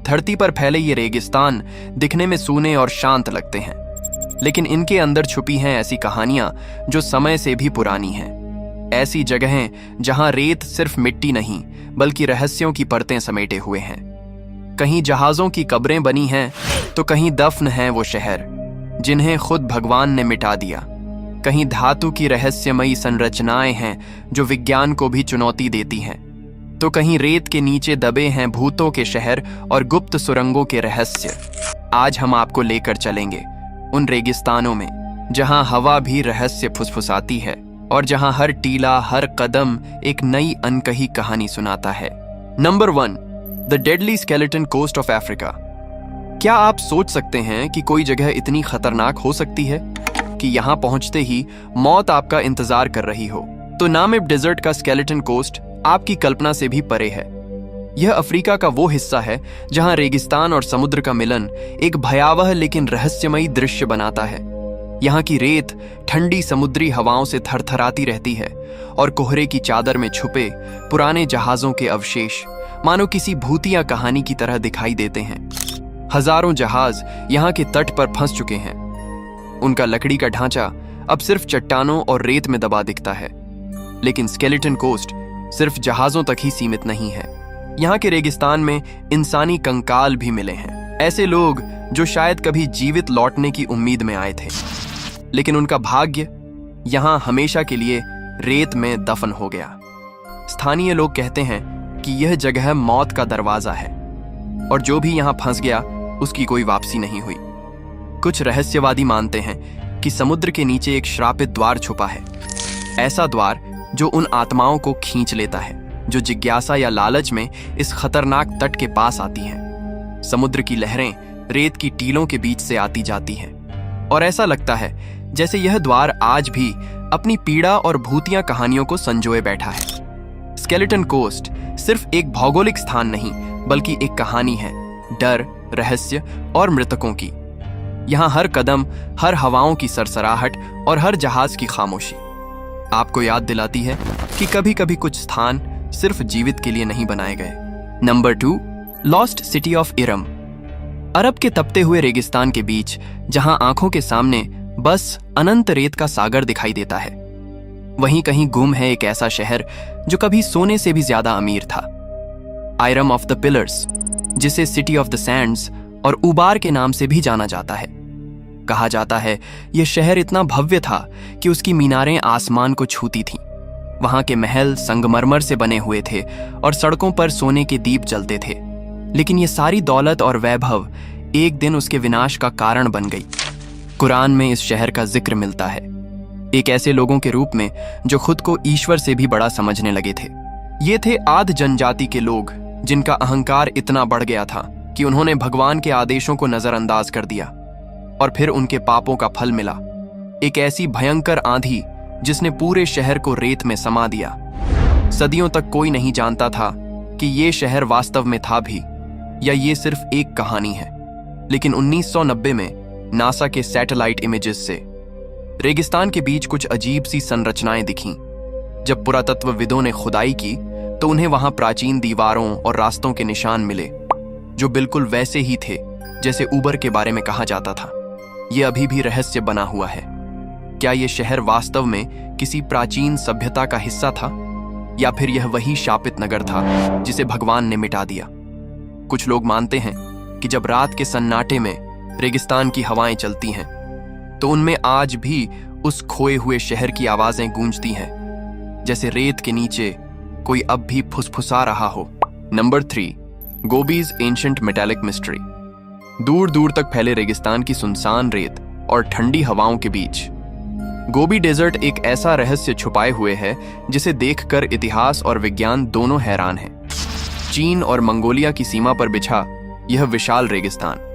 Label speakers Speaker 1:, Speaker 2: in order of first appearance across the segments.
Speaker 1: धरती पर फैले ये रेगिस्तान दिखने में सूने और शांत लगते हैं, लेकिन इनके अंदर छुपी हैं ऐसी कहानियां जो समय से भी पुरानी हैं। ऐसी जगहें जहां रेत सिर्फ मिट्टी नहीं बल्कि रहस्यों की परतें समेटे हुए हैं। कहीं जहाजों की कब्रें बनी हैं तो कहीं दफन हैं वो शहर जिन्हें खुद भगवान ने मिटा दिया। कहीं धातु की रहस्यमयी संरचनाएं हैं जो विज्ञान को भी चुनौती देती हैं, तो कहीं रेत के नीचे दबे हैं भूतों के शहर और गुप्त सुरंगों के रहस्य। आज हम आपको लेकर चलेंगे उन रेगिस्तानों में जहां हवा भी रहस्य फुसफुसाती है और जहां हर टीला, हर कदम एक नई अनकही कहानी सुनाता है। Number 1, the deadly skeleton coast of Africa. क्या आप सोच सकते हैं कि कोई जगह इतनी खतरनाक हो सकती है कि यहां पहुंचते ही मौत आपका इंतजार कर रही हो? तो नामिब डेजर्ट का स्केलेटन कोस्ट आपकी कल्पना से भी परे है। यह अफ्रीका का वो हिस्सा है जहां रेगिस्तान और समुद्र का मिलन एक भयावह लेकिन रहस्यमयी दृश्य बनाता है। यहाँ की रेत ठंडी समुद्री हवाओं से थरथराती रहती है और कोहरे की चादर में छुपे पुराने जहाजों के अवशेष मानो किसी भूतिया कहानी की तरह दिखाई देते हैं। हजारों जहाज यहाँ के तट पर फंस चुके हैं। उनका लकड़ी का ढांचा अब सिर्फ चट्टानों और रेत में दबा दिखता है। लेकिन स्केलेटन कोस्ट सिर्फ जहाजों तक ही सीमित नहीं है। यहाँ के रेगिस्तान में इंसानी कंकाल भी मिले हैं। ऐसे लोग जो शायद कभी जीवित लौटने की उम्मीद में आए थे, लेकिन उनका भाग्य यहाँ हमेशा के लिए रेत में दफन हो गया। स्थानीय लोग कहते हैं कि यह जगह मौत का दरवाजा है और जो भी यहाँ फंस गया उसकी कोई वापसी नहीं हुई। कुछ रहस्यवादी मानते हैं कि समुद्र के नीचे एक श्रापित द्वार छुपा है, ऐसा द्वार जो उन आत्माओं को खींच लेता है जो जिज्ञासा या लालच में इस खतरनाक तट के पास आती हैं। समुद्र की लहरें रेत की टीलों के बीच से आती जाती हैं और ऐसा लगता है जैसे यह द्वार आज भी अपनी पीड़ा और भूतिया कहानियों को संजोए बैठा है। स्केलेटन कोस्ट सिर्फ एक भौगोलिक स्थान नहीं बल्कि एक कहानी है, डर, रहस्य और मृतकों की। यहाँ हर कदम, हर हवाओं की सरसराहट और हर जहाज की खामोशी आपको याद दिलाती है कि कभी कभी कुछ स्थान सिर्फ जीवित के लिए नहीं बनाए गए। Number 2, lost city of Iram. अरब के तपते हुए रेगिस्तान के बीच जहां आंखों के सामने बस अनंत रेत का सागर दिखाई देता है, वहीं कहीं गुम है एक ऐसा शहर जो कभी सोने से भी ज्यादा अमीर था। आयरम ऑफ द पिलर्स, जिसे सिटी ऑफ द सैंड्स और उबार के नाम से भी जाना जाता है। कहा जाता है यह शहर इतना भव्य था कि उसकी मीनारें आसमान को छूती थीं। वहां के महल संगमरमर से बने हुए थे और सड़कों पर सोने के दीप जलते थे। लेकिन यह सारी दौलत और वैभव एक दिन उसके विनाश का कारण बन गई। कुरान में इस शहर का जिक्र मिलता है, एक ऐसे लोगों के रूप में जो खुद को ईश्वर से भी बड़ा समझने लगे थे। ये थे आद जनजाति के लोग जिनका अहंकार इतना बढ़ गया था कि उन्होंने भगवान के आदेशों को नजरअंदाज कर दिया और फिर उनके पापों का फल मिला, एक ऐसी भयंकर आंधी जिसने पूरे शहर को रेत में समा दिया। सदियों तक कोई नहीं जानता था कि ये शहर वास्तव में था भी या ये सिर्फ एक कहानी है। लेकिन 1990 में नासा के सैटेलाइट इमेजेस से रेगिस्तान के बीच कुछ अजीब सी संरचनाएं दिखीं। जब पुरातत्वविदों ने खुदाई की तो उन्हें वहां प्राचीन दीवारों और रास्तों के निशान मिले जो बिल्कुल वैसे ही थे जैसे ऊबर के बारे में कहा जाता था। यह अभी भी रहस्य बना हुआ है। क्या यह शहर वास्तव में किसी प्राचीन सभ्यता का हिस्सा था या फिर यह वही शापित नगर था जिसे भगवान ने मिटा दिया? कुछ लोग मानते हैं कि जब रात के सन्नाटे में रेगिस्तान की हवाएं चलती हैं तो उनमें आज भी उस खोए हुए शहर की आवाजें गूंजती हैं, जैसे रेत के नीचे कोई अब भी फुसफुसा रहा हो। Number 3, Gobi's ancient metallic mystery. दूर दूर तक फैले रेगिस्तान की सुनसान रेत और ठंडी हवाओं के बीच गोबी डेजर्ट एक ऐसा रहस्य छुपाए हुए है जिसे देखकर इतिहास और विज्ञान दोनों हैरान हैं। चीन और मंगोलिया की सीमा पर बिछा यह विशाल रेगिस्तान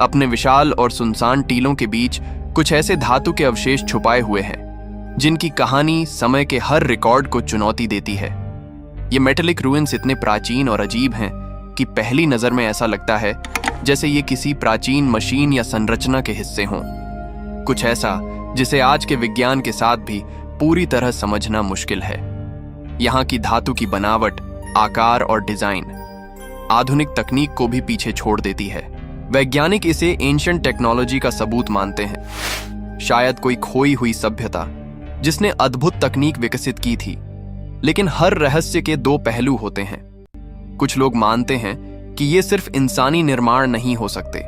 Speaker 1: अपने विशाल और सुनसान टीलों के बीच कुछ ऐसे धातु के अवशेष छुपाए हुए हैं जिनकी कहानी समय के हर रिकॉर्ड को चुनौती देती है। ये मेटेलिक रूइंस इतने प्राचीन और अजीब हैं कि पहली नजर में ऐसा लगता है जैसे ये किसी प्राचीन मशीन या संरचना के हिस्से हों, कुछ ऐसा जिसे आज के विज्ञान के साथ भी पूरी तरह समझना मुश्किल है। यहाँ की धातु की बनावट, आकार और डिजाइन आधुनिक तकनीक को भी पीछे छोड़ देती है। वैज्ञानिक इसे एंशिएंट टेक्नोलॉजी का सबूत मानते हैं, शायद कोई खोई हुई सभ्यता जिसने अद्भुत तकनीक विकसित की थी। लेकिन हर रहस्य के दो पहलू होते हैं। कुछ लोग मानते हैं कि ये सिर्फ इंसानी निर्माण नहीं हो सकते,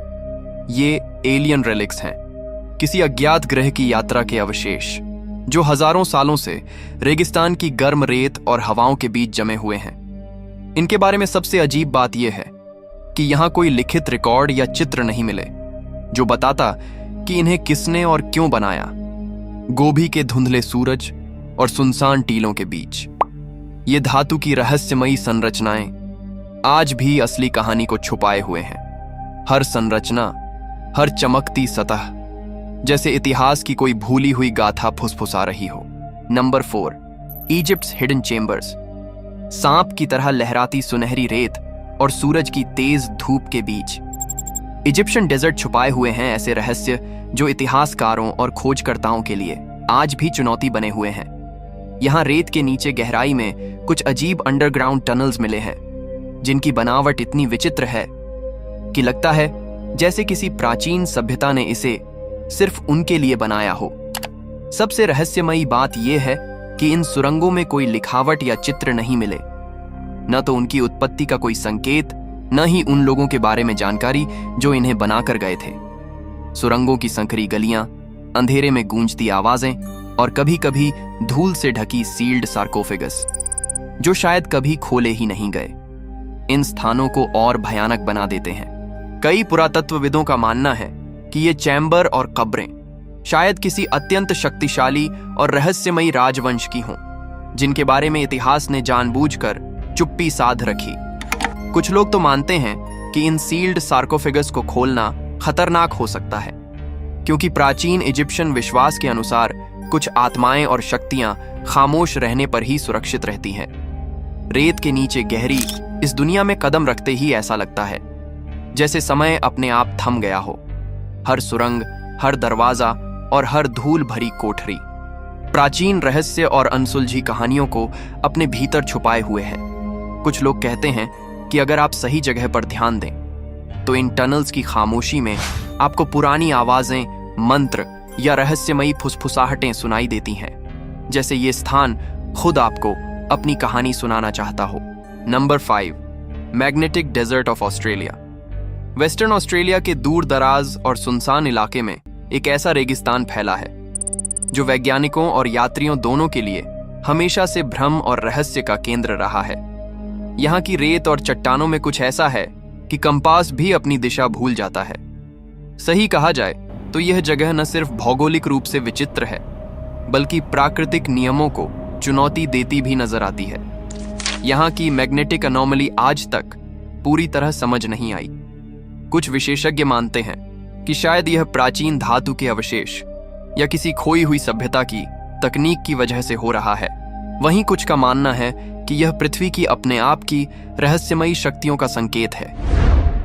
Speaker 1: ये एलियन रेलिक्स हैं, किसी अज्ञात ग्रह की यात्रा के अवशेष जो हजारों सालों से रेगिस्तान की गर्म रेत और हवाओं के बीच जमे हुए हैं। इनके बारे में सबसे अजीब बात यह है कि यहां कोई लिखित रिकॉर्ड या चित्र नहीं मिले जो बताता कि इन्हें किसने और क्यों बनाया। गोभी के धुंधले सूरज और सुनसान टीलों के बीच ये धातु की रहस्यमयी संरचनाएं आज भी असली कहानी को छुपाए हुए हैं। हर संरचना, हर चमकती सतह जैसे इतिहास की कोई भूली हुई गाथा फुसफुसा रही हो। Number 4, Egypt's hidden chambers. सांप की तरह लहराती सुनहरी रेत और सूरज की तेज धूप के बीच इजिप्शियन डेजर्ट छुपाए हुए हैं ऐसे रहस्य जो इतिहासकारों और खोजकर्ताओं के लिए आज भी चुनौती बने हुए हैं। यहां रेत के नीचे गहराई में कुछ अजीब अंडरग्राउंड टनल्स मिले हैं जिनकी बनावट इतनी विचित्र है कि लगता है जैसे किसी प्राचीन सभ्यता ने इसे सिर्फ उनके लिए बनाया हो। सबसे रहस्यमयी बात यह है कि इन सुरंगों में कोई लिखावट या चित्र नहीं मिले, न तो उनकी उत्पत्ति का कोई संकेत, न ही उन लोगों के बारे में जानकारी जो इन्हें बनाकर गए थे। सुरंगों की संकरी गलियां, अंधेरे में गूंजती आवाजें और कभी कभी धूल से ढकी सील्ड सार्कोफेगस जो शायद कभी खोले ही नहीं गए, इन स्थानों को और भयानक बना देते हैं। कई पुरातत्वविदों का मानना है कि ये चैम्बर और कब्रें शायद किसी अत्यंत शक्तिशाली और रहस्यमयी राजवंश की हों, जिनके बारे में इतिहास ने जानबूझकर चुप्पी साध रखी। कुछ लोग तो मानते हैं कि इन सील्ड सार्कोफेगस को खोलना खतरनाक हो सकता है, क्योंकि प्राचीन इजिप्शियन विश्वास के अनुसार कुछ आत्माएं और शक्तियां खामोश रहने पर ही सुरक्षित रहती हैं। रेत के नीचे गहरी इस दुनिया में कदम रखते ही ऐसा लगता है जैसे समय अपने आप थम गया हो। हर सुरंग, हर दरवाजा और हर धूल भरी कोठरी प्राचीन रहस्य और अनसुलझी कहानियों को अपने भीतर छुपाए हुए है। कुछ लोग कहते हैं कि अगर आप सही जगह पर ध्यान दें तो इन टनल्स की खामोशी में आपको पुरानी आवाजें, मंत्र या रहस्यमयी फुसफुसाहटें सुनाई देती हैं, जैसे ये स्थान खुद आपको अपनी कहानी सुनाना चाहता हो। Number 5, magnetic desert of Australia. Western Australia के दूर दराज और सुनसान इलाके में एक ऐसा रेगिस्तान फैला है जो वैज्ञानिकों और यात्रियों दोनों के लिए हमेशा से भ्रम और रहस्य का केंद्र रहा है। यहाँ की रेत और चट्टानों में कुछ ऐसा है कि कंपास भी अपनी दिशा भूल जाता है। सही कहा जाए तो यह जगह न सिर्फ भौगोलिक रूप से विचित्र है, बल्कि प्राकृतिक नियमों को चुनौती देती भी नजर आती है। यहाँ की मैग्नेटिक अनोमली आज तक पूरी तरह समझ नहीं आई। कुछ विशेषज्ञ मानते हैं कि शायद यह प्राचीन धातु के अवशेष या किसी खोई हुई सभ्यता की तकनीक की वजह से हो रहा है। वहीं कुछ का मानना है कि यह पृथ्वी की अपने आप की रहस्यमयी शक्तियों का संकेत है,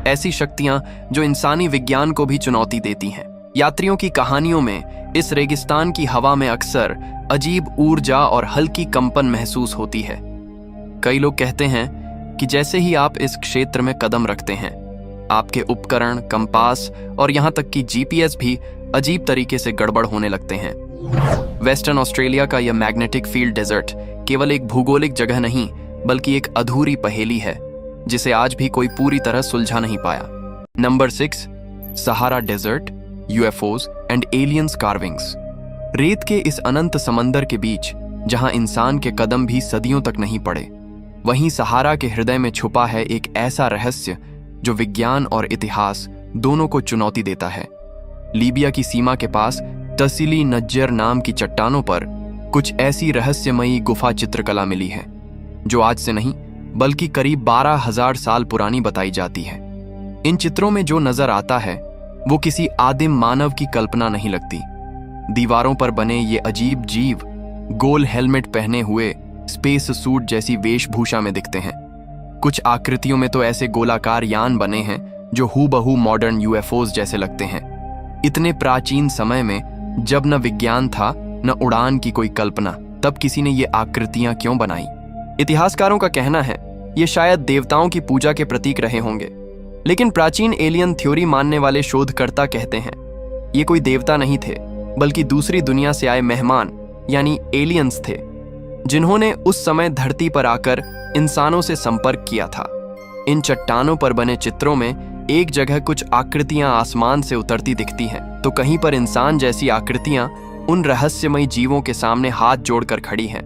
Speaker 1: ऐसी शक्तियां जो इंसानी विज्ञान को भी चुनौती देती हैं। यात्रियों की कहानियों में इस रेगिस्तान की हवा में अक्सर अजीब ऊर्जा और हल्की कंपन महसूस होती है। कई लोग कहते हैं कि जैसे ही आप इस क्षेत्र में कदम रखते हैं, आपके उपकरण, कंपास और यहां तक कि जीपीएस भी अजीब तरीके से गड़बड़ होने लगते हैं। वेस्टर्न ऑस्ट्रेलिया का यह मैग्नेटिक फील्ड डेजर्ट केवल एक भूगोलिक जगह नहीं, बल्कि एक अधूरी पहेली है जिसे आज भी कोई पूरी तरह सुलझा नहीं पाया। Number 6, Sahara desert, UFOs and aliens carvings. रेत के इस अनंत समंदर के बीच जहां इंसान के कदम भी सदियों तक नहीं पड़े, वहीं सहारा के हृदय में छुपा है एक ऐसा रहस्य जो विज्ञान और इतिहास दोनों को चुनौती देता है। लीबिया की सीमा के पास तसीली नज्जर नाम की चट्टानों पर कुछ ऐसी रहस्यमयी गुफा चित्रकला मिली है जो आज से नहीं बल्कि करीब 12,000 साल पुरानी बताई जाती है। इन चित्रों में जो नजर आता है वो किसी आदिम मानव की कल्पना नहीं लगती। दीवारों पर बने ये अजीब जीव गोल हेलमेट पहने हुए स्पेस सूट जैसी वेशभूषा में दिखते हैं। कुछ आकृतियों में तो ऐसे गोलाकार यान बने हैं जो हूबहू मॉडर्न यूएफओज जैसे लगते हैं। इतने प्राचीन समय में जब न विज्ञान था न उड़ान की कोई कल्पना, तब किसी ने ये आकृतियां क्यों बनाई? इतिहासकारों का कहना है ये शायद देवताओं की पूजा के प्रतीक रहे होंगे। लेकिन प्राचीन एलियन थ्योरी मानने वाले शोधकर्ता कहते हैं ये कोई देवता नहीं थे, बल्कि दूसरी दुनिया से आए मेहमान यानी एलियंस थे, जिन्होंने उस समय धरती पर आकर इंसानों से संपर्क किया था। इन चट्टानों पर बने चित्रों में एक जगह कुछ आकृतियां आसमान से उतरती दिखती हैं, तो कहीं पर इंसान जैसी आकृतियां उन रहस्यमयी जीवों के सामने हाथ जोड़कर खड़ी हैं,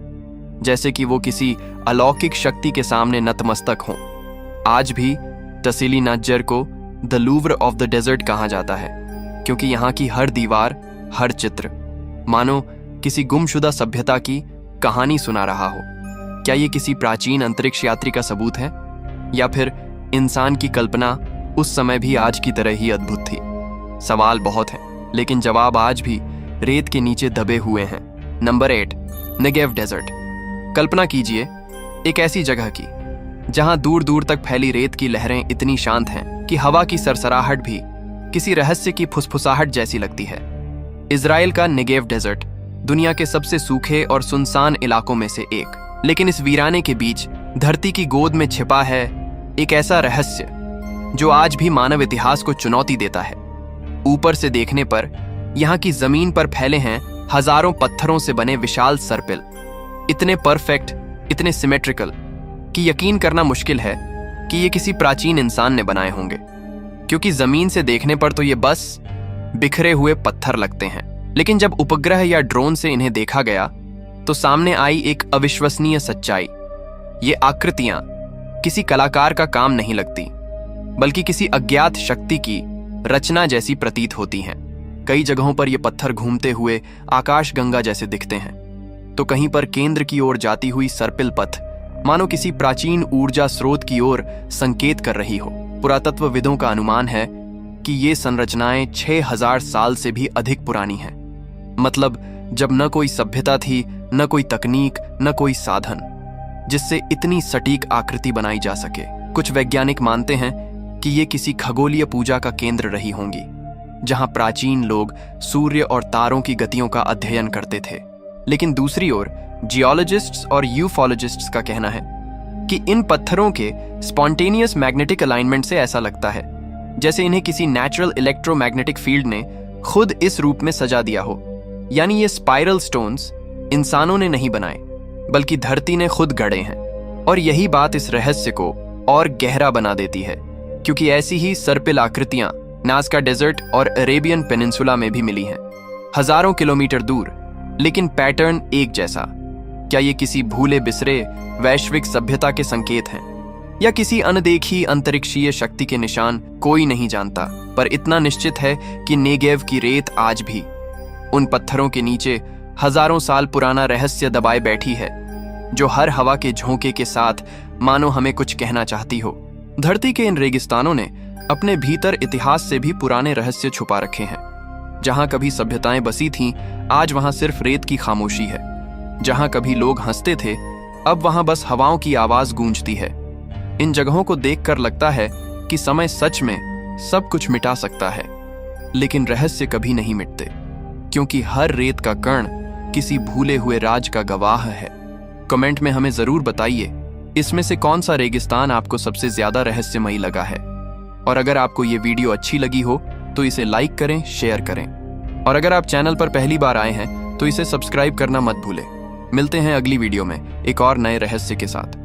Speaker 1: जैसे कि वो किसी अलौकिक शक्ति के सामने नतमस्तक हों। आज भी तसीली नज्जर को the Louvre of the desert कहा जाता है, क्योंकि यहाँ की हर दीवार, हर चित्र मानो किसी गुमशुदा सभ्यता की कहानी सुना रहा हो। क्या ये किसी प्राचीन अंतरिक्ष यात्री का सबूत है, या फिर इंसान की कल्पना उस समय भी आज की तरह ही अद्भुत थी? सवाल बहुत हैं, लेकिन जवाब आज भी रेत के नीचे दबे हुए हैं। Number 8, Negev desert. कल्पना कीजिए एक ऐसी जगह की जहां दूर दूर तक फैली रेत की लहरें इतनी शांत हैं कि हवा की सरसराहट भी किसी रहस्य की फुसफुसाहट जैसी लगती है। इजराइल का नेगेव डेजर्ट दुनिया के सबसे सूखे और सुनसान इलाकों में से एक, लेकिन इस वीराने के बीच धरती की गोद में छिपा है एक ऐसा रहस्य जो आज भी मानव इतिहास को चुनौती देता है। ऊपर से देखने पर यहाँ की जमीन पर फैले हैं हजारों पत्थरों से बने विशाल सर्पिल, इतने परफेक्ट, इतने सिमेट्रिकल कि यकीन करना मुश्किल है कि ये किसी प्राचीन इंसान ने बनाए होंगे, क्योंकि जमीन से देखने पर तो ये बस बिखरे हुए पत्थर लगते हैं। लेकिन जब उपग्रह या ड्रोन से इन्हें देखा गया तो सामने आई एक अविश्वसनीय सच्चाई। ये आकृतियां किसी कलाकार का काम नहीं लगती, बल्कि किसी अज्ञात शक्ति की रचना जैसी प्रतीत होती हैं। कई जगहों पर ये पत्थर घूमते हुए आकाश गंगा जैसे दिखते हैं, तो कहीं पर केंद्र की ओर जाती हुई सर्पिल पथ मानो किसी प्राचीन ऊर्जा स्रोत की ओर संकेत कर रही हो। पुरातत्वविदों का अनुमान है कि ये संरचनाएं 6000 साल से भी अधिक पुरानी हैं। मतलब जब न कोई सभ्यता थी, न कोई तकनीक, न कोई साधन जिससे इतनी सटीक आकृति बनाई जा सके। कुछ वैज्ञानिक मानते हैं कि ये किसी खगोलीय पूजा का केंद्र रही होंगी, जहां प्राचीन लोग सूर्य और तारों की गतियों का अध्ययन करते थे। लेकिन दूसरी ओर जियोलॉजिस्ट्स और यूफोलॉजिस्ट्स का कहना है कि इन पत्थरों के स्पॉन्टेनियस मैग्नेटिक अलाइनमेंट से ऐसा लगता है जैसे इन्हें किसी नेचुरल इलेक्ट्रोमैग्नेटिक फील्ड ने खुद इस रूप में सजा दिया हो। यानी ये स्पाइरल स्टोन्स इंसानों ने नहीं बनाए, बल्कि धरती ने खुद गढ़े हैं। और यही बात इस रहस्य को और गहरा बना देती है, क्योंकि ऐसी ही सर्पिल आकृतियां नाज़का डेजर्ट और अरेबियन पेनिनसुला में भी मिली हैं, हजारों किलोमीटर दूर, लेकिन पैटर्न एक जैसा। क्या ये किसी भूले बिसरे वैश्विक सभ्यता के संकेत हैं, या किसी अनदेखी अंतरिक्षीय शक्ति के निशान? कोई नहीं जानता, पर इतना निश्चित है कि नेगेव की रेत आज भी उन पत्थरों के नीचे हजारों साल पुराना रहस्य दबाए बैठी है, जो हर हवा के झोंके के साथ मानो हमें कुछ कहना चाहती हो। धरती के इन रेगिस्तानों ने अपने भीतर इतिहास से भी पुराने रहस्य छुपा रखे हैं। जहां कभी सभ्यताएं बसी थीं, आज वहां सिर्फ रेत की खामोशी है। जहां कभी लोग हंसते थे, अब वहां बस हवाओं की आवाज गूंजती है। इन जगहों को देखकर लगता है कि समय सच में सब कुछ मिटा सकता है, लेकिन रहस्य कभी नहीं मिटते, क्योंकि हर रेत का कण किसी भूले हुए राज का गवाह है। कमेंट में हमें जरूर बताइए, इसमें से कौन सा रेगिस्तान आपको सबसे ज्यादा रहस्यमयी लगा है। और अगर आपको ये वीडियो अच्छी लगी हो तो इसे लाइक करें, शेयर करें, और अगर आप चैनल पर पहली बार आए हैं तो इसे सब्सक्राइब करना मत भूलें। मिलते हैं अगली वीडियो में एक और नए रहस्य के साथ।